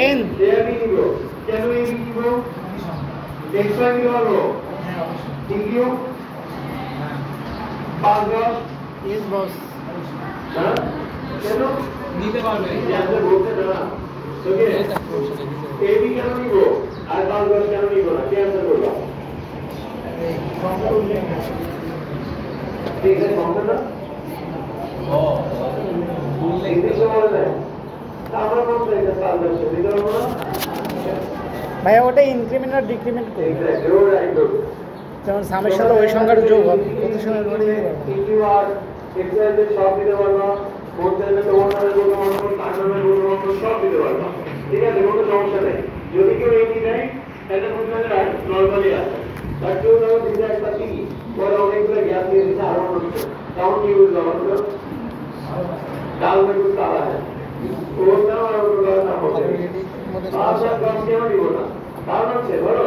N আমি নিব কেন এই নিব x y নিব ইনকিউ 5 10 ইয়েস বস হ্যাঁ কেন নিতে পারবে জানতে বলতে না ওকে এবি কেন নিব আর 5 10 কেন নিব না কি আনসার করব ঠিক আছে কমপ্লিট না ও বললে ইংলিশে বলে দেয় আমরা বলতে এটা 5 10 দিতে পারবো না ভাইয়া ওটা ইনক্রিমেন্ট আর ডিক্রিমেন্ট করি এক্স্যাক্টলি ও রাইট যেমন সামের সাথে ওই সংখ্যাটা যোগ হবে কত সময় ধরে ইনকিউ আর এক্সাইজ এর সব দিতে পারবা বলতে গেলে তোমার নামে বলতে পারবো তার নামে বলতে পারবো সব দিতে পারবা ঠিক আছে কোনো সমস্যা নেই যদি কেউ এটি নেয় এটা বুঝতে গেলে নর্মালি আছে তার কেউ ধরো দিতে একটা কি পরে অনেকগুলো গ্যাস দিয়ে দিতে আরো করছে তখন কি বুঝতে পারবো ডাল में कुछ काला है वो ना और ना होते हैं आप सब काम क्यों नहीं होना कारण से बोलो